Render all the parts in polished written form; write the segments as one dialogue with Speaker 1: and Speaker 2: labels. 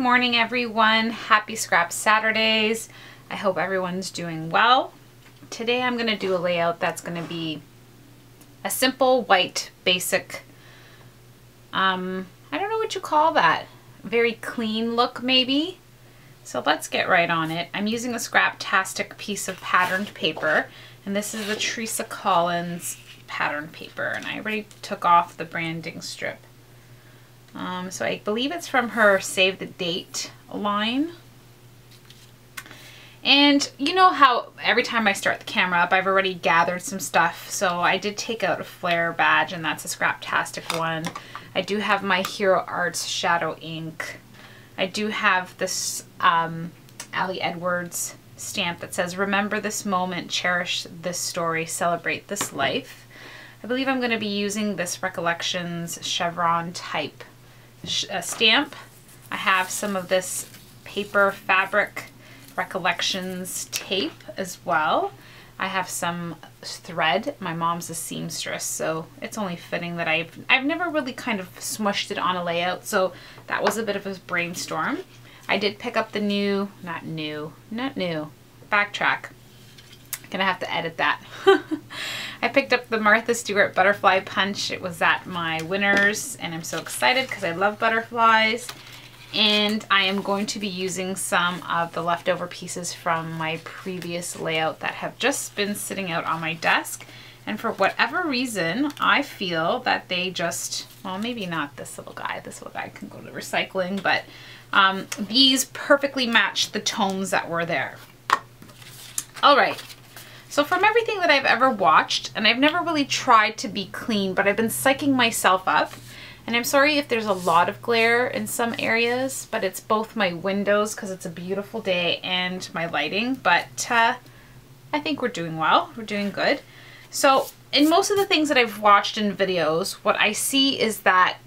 Speaker 1: morning everyone. Happy Scrap Saturdays. I hope everyone's doing well. Today I'm going to do a layout that's going to be a simple white basic, I don't know what you call that, very clean look maybe. So let's get right on it. I'm using a Scraptastic piece of patterned paper, and this is the Teresa Collins pattern paper, and I already took off the branding strip. So I believe it's from her Save the Date line. And you know how every time I start the camera up, I've already gathered some stuff. So I did take out a flare badge, and that's a Scraptastic one. I do have my Hero Arts Shadow ink. I do have this Ali Edwards stamp that says, "Remember this moment, cherish this story, celebrate this life." I believe I'm going to be using this Recollections chevron type stamp. I have some of this paper fabric Recollections tape as well. I have some thread. My mom's a seamstress, so it's only fitting that I've never really kind of smushed it on a layout, so that was a bit of a brainstorm. I did pick up the backtrack. Gonna have to edit that. I picked up the Martha Stewart Butterfly Punch. It was at my Winners, and I'm so excited because I love butterflies. And I am going to be using some of the leftover pieces from my previous layout that have just been sitting out on my desk. And for whatever reason, I feel that they just, well, maybe not this little guy. This little guy can go to recycling, but these perfectly match the tones that were there. All right. So from everything that I've ever watched, and I've never really tried to be clean, but I've been psyching myself up. And I'm sorry if there's a lot of glare in some areas, but it's both my windows because it's a beautiful day and my lighting. But I think we're doing well. We're doing good. So in most of the things that I've watched in videos, what I see is that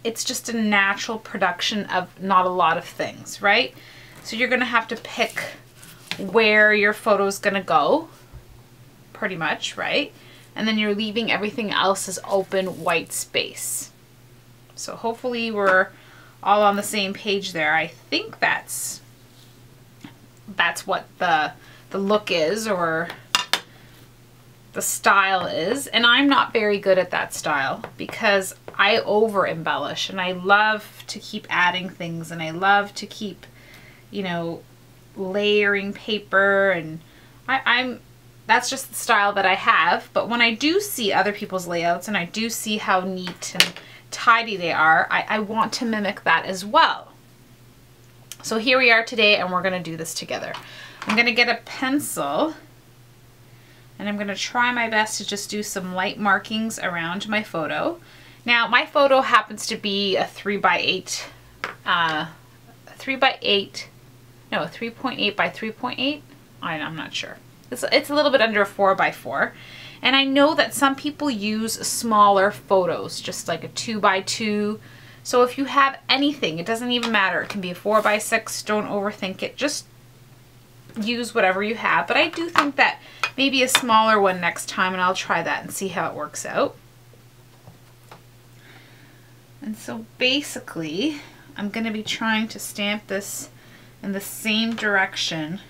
Speaker 1: it's just a natural production of not a lot of things, right? So you're going to have to pick where your photo's going to go, pretty much, right? And then you're leaving everything else as open white space. So hopefully we're all on the same page there. I think that's what the look is, or the style is. And I'm not very good at that style because I over embellish, and I love to keep adding things, and I love to keep, you know, layering paper, and that's just the style that I have. But when I do see other people's layouts and I do see how neat and tidy they are, I want to mimic that as well. So here we are today, and we're going to do this together. I'm going to get a pencil, and I'm going to try my best to just do some light markings around my photo. Now my photo happens to be a 3.8 by 3.8. I'm not sure. It's a little bit under a 4x4. And I know that some people use smaller photos, just like a 2x2. So if you have anything, it doesn't even matter. It can be a 4x6. Don't overthink it. Just use whatever you have. But I do think that maybe a smaller one next time, and I'll try that and see how it works out. And so basically, I'm going to be trying to stamp this in the same direction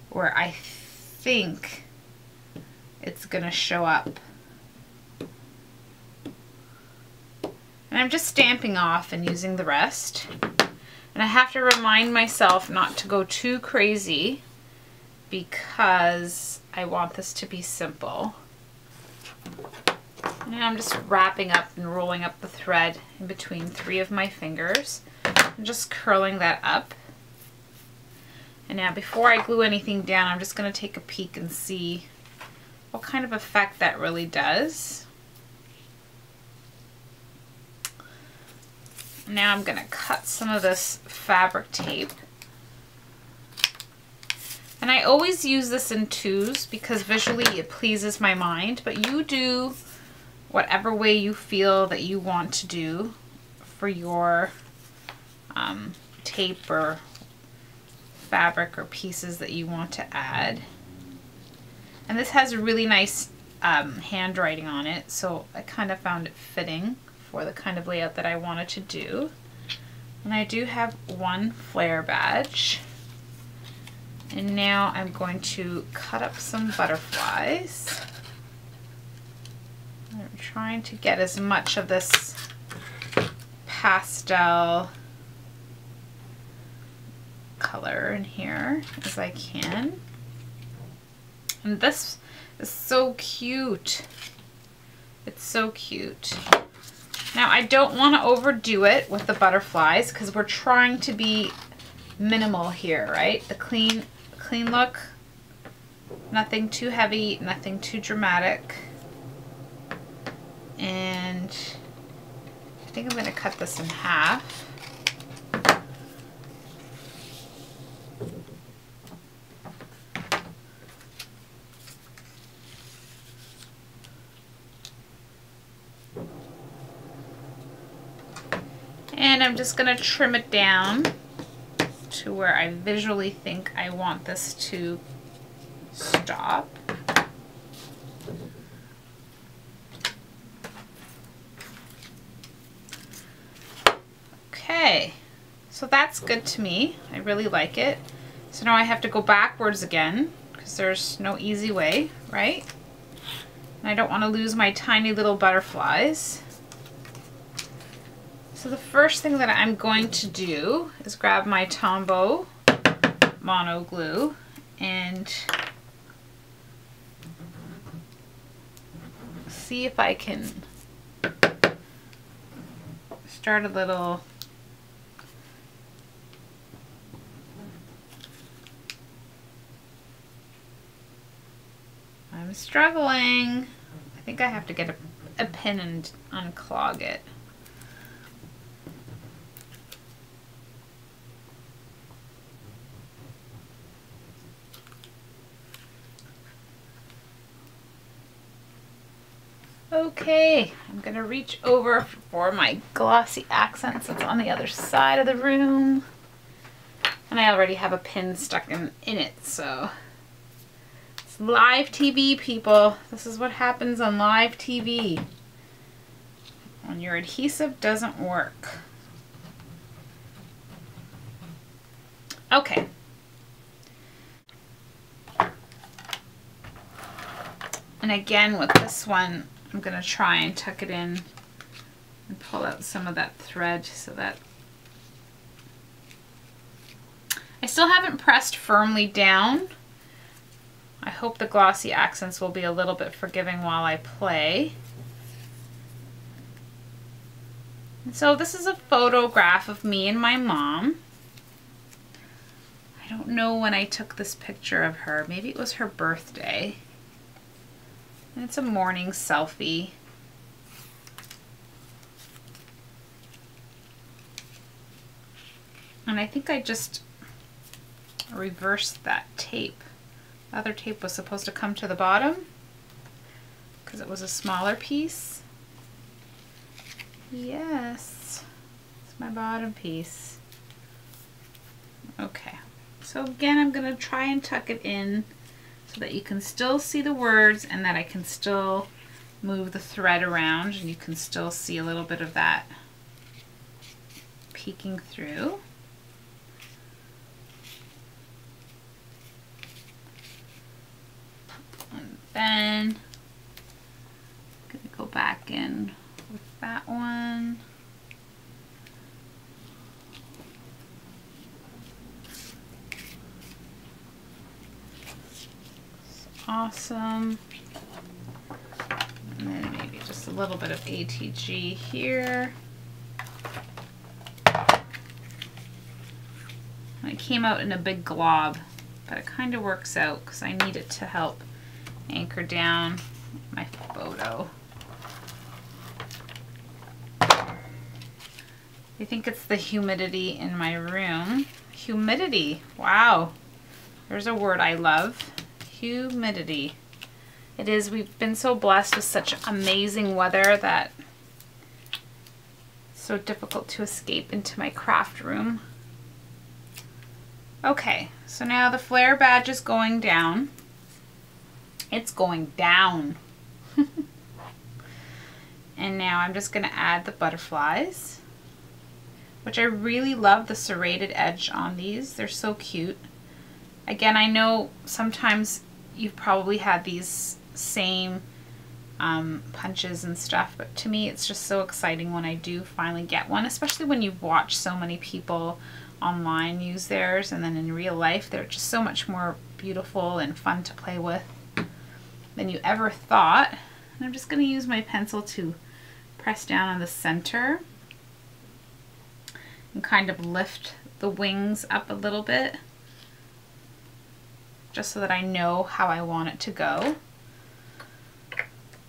Speaker 1: where I think it's gonna show up. And I'm just stamping off and using the rest. And I have to remind myself not to go too crazy because I want this to be simple. Now I'm just wrapping up and rolling up the thread in between 3 of my fingers and just curling that up. And now before I glue anything down, I'm just going to take a peek and see what kind of effect that really does. Now I'm going to cut some of this fabric tape. And I always use this in 2s because visually it pleases my mind, but you do whatever way you feel that you want to do for your tape or fabric or pieces that you want to add. And this has a really nice handwriting on it, so I kind of found it fitting for the kind of layout that I wanted to do. And I do have one flare badge. And now I'm going to cut up some butterflies. I'm trying to get as much of this pastel color in here as I can. And this is so cute. It's so cute. Now I don't want to overdo it with the butterflies because we're trying to be minimal here, right? The clean look. Nothing too heavy, nothing too dramatic. And I think I'm going to cut this in half. And I'm just going to trim it down to where I visually think I want this to stop. Okay, so that's good to me. I really like it. So now I have to go backwards again because there's no easy way, right? And I don't want to lose my tiny little butterflies. So the first thing that I'm going to do is grab my Tombow mono glue and see if I can start a little I'm struggling. I think I have to get a pin and unclog it. Okay, I'm gonna reach over for my glossy accents that's on the other side of the room. And I already have a pin stuck in it, so it's live TV, people. This is what happens on live TV when your adhesive doesn't work. Okay. And again with this one, I'm going to try and tuck it in and pull out some of that thread so that I still haven't pressed firmly down. I hope the glossy accents will be a little bit forgiving while I play. And so this is a photograph of me and my mom. I don't know when I took this picture of her. Maybe it was her birthday. And it's a morning selfie. And I think I just reversed that tape. The other tape was supposed to come to the bottom because it was a smaller piece. Yes, it's my bottom piece. Okay, so again, I'm going to try and tuck it in so that you can still see the words and that I can still move the thread around and you can still see a little bit of that peeking through. And then I'm going to go back in with that one. Awesome. And then maybe just a little bit of ATG here. And it came out in a big glob, but it kind of works out because I need it to help anchor down my photo. I think it's the humidity in my room. Humidity, wow. There's a word I love. Humidity. It is, we've been so blessed with such amazing weather that it's so difficult to escape into my craft room. Okay, so now the flare badge is going down. It's going down. And now I'm just going to add the butterflies. which I really love the serrated edge on these. They're so cute. Again, I know sometimes you've probably had these same punches and stuff, but to me it's just so exciting when I do finally get one, especially when you've watched so many people online use theirs, and then in real life they're just so much more beautiful and fun to play with than you ever thought. And I'm just going to use my pencil to press down on the center and kind of lift the wings up a little bit, just so that I know how I want it to go.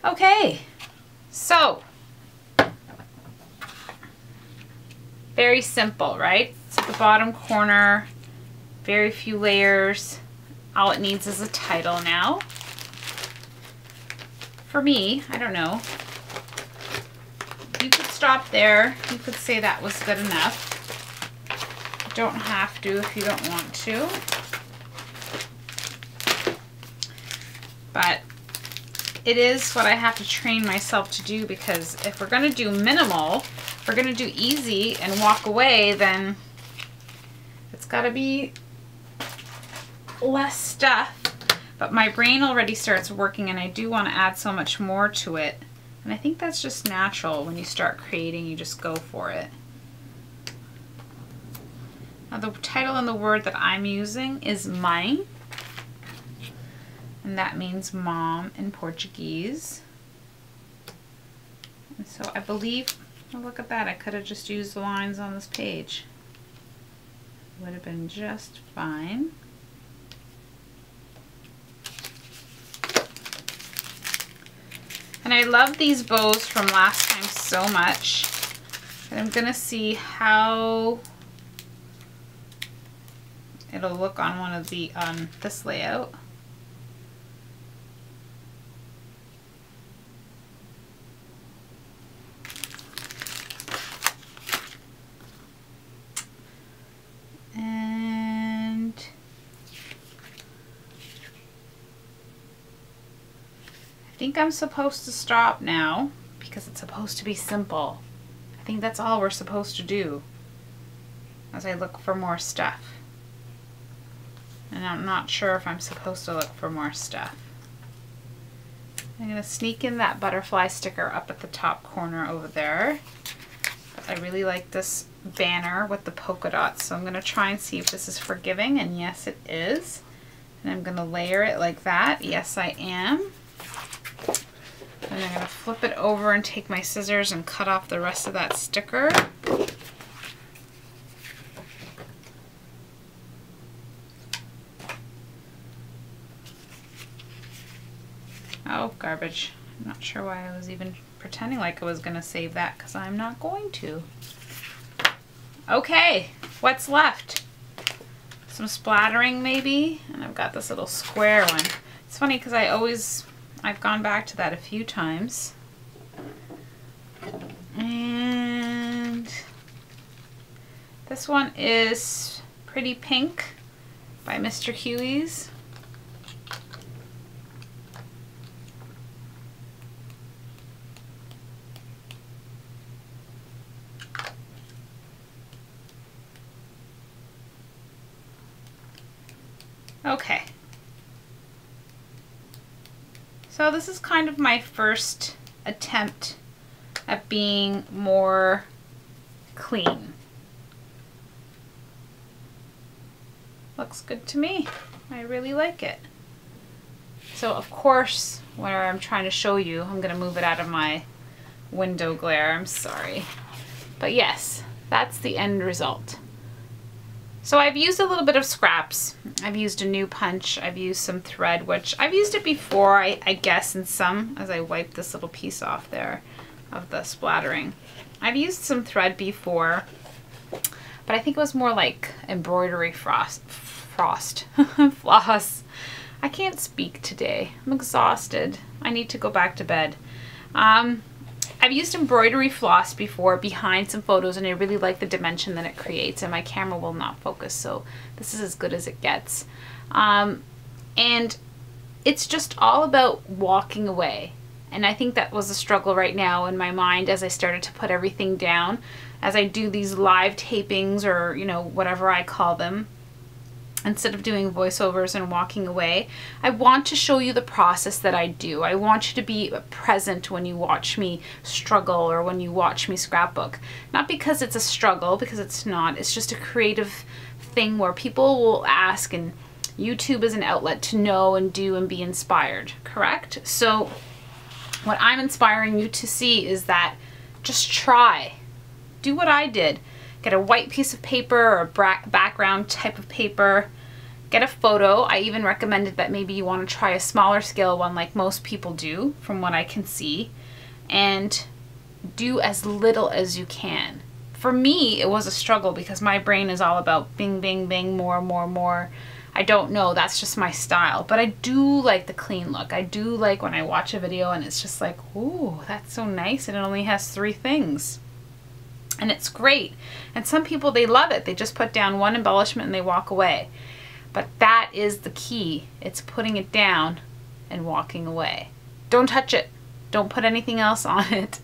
Speaker 1: Okay, so very simple, right? It's at the bottom corner, very few layers. All it needs is a title now. For me, I don't know. You could stop there. You could say that was good enough. You don't have to if you don't want to. But it is what I have to train myself to do, because if we're going to do minimal, if we're going to do easy and walk away, then it's got to be less stuff. But my brain already starts working, and I do want to add so much more to it. And I think that's just natural. When you start creating, you just go for it. Now the title and the word that I'm using is mãe. And that means mom in Portuguese. And so I believe, oh, look at that, I could have just used the lines on this page. Would have been just fine. And I love these bows from last time so much. And I'm gonna see how it'll look on one of the, this layout. I think I'm supposed to stop now because it's supposed to be simple. I think that's all we're supposed to do as I look for more stuff. And I'm not sure if I'm supposed to look for more stuff. I'm going to sneak in that butterfly sticker up at the top corner over there. I really like this banner with the polka dots, so I'm going to try and see if this is forgiving, and yes it is. And I'm going to layer it like that. Yes I am. And I'm going to flip it over and take my scissors and cut off the rest of that sticker. Oh, garbage. I'm not sure why I was even pretending like I was going to save that, because I'm not going to. Okay, what's left? Some splattering maybe, and I've got this little square one. It's funny because I've gone back to that a few times. And this one is Pretty Pink by Mr. Huey's. Okay. So this is kind of my first attempt at being more clean. Looks good to me. I really like it. So of course, where I'm trying to show you, I'm going to move it out of my window glare. I'm sorry. But yes, that's the end result. So I've used a little bit of scraps. I've used a new punch. I've used some thread, which I've used it before, I guess, in some, as I wipe this little piece off there of the splattering. I've used some thread before, but I think it was more like embroidery floss. I can't speak today. I'm exhausted. I need to go back to bed. I've used embroidery floss before behind some photos, and I really like the dimension that it creates, and my camera will not focus, so this is as good as it gets. And it's just all about walking away. And I think that was a struggle right now in my mind as I started to put everything down. as I do these live tapings, or, you know, whatever I call them, instead of doing voiceovers and walking away, I want to show you the process that I do. I want you to be present when you watch me struggle or when you watch me scrapbook. Not because it's a struggle, because it's not. It's just a creative thing where people will ask, and YouTube is an outlet to know and do and be inspired, correct? So what I'm inspiring you to see is that just try. Do what I did. Get a white piece of paper or a background type of paper. Get a photo. I even recommended that maybe you want to try a smaller scale one like most people do, from what I can see, and do as little as you can. For me, it was a struggle because my brain is all about bing, bing, bing, more, more, more. I don't know, that's just my style. But I do like the clean look. I do like when I watch a video and it's just like, ooh, that's so nice, and it only has 3 things. And it's great. And some people, they love it. They just put down one embellishment and they walk away. But that is the key. It's putting it down and walking away. Don't touch it. Don't put anything else on it.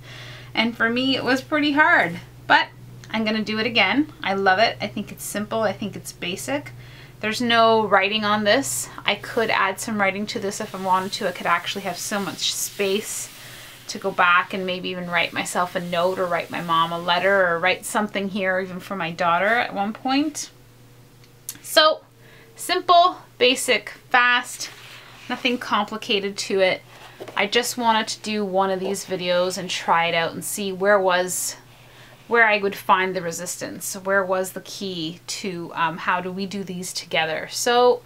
Speaker 1: And for me, it was pretty hard. But I'm going to do it again. I love it. I think it's simple. I think it's basic. There's no writing on this. I could add some writing to this if I wanted to. I could actually have so much space to go back and maybe even write myself a note, or write my mom a letter, or write something here even for my daughter at one point. So simple, basic, fast, nothing complicated to it. I just wanted to do one of these videos and try it out and see where I would find the resistance, where was the key to how do we do these together. So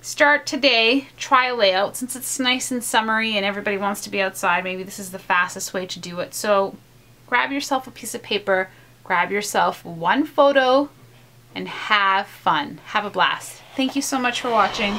Speaker 1: start today, try a layout. Since it's nice and summery and everybody wants to be outside, maybe this is the fastest way to do it. So grab yourself a piece of paper, grab yourself one photo, and have fun. Have a blast. Thank you so much for watching.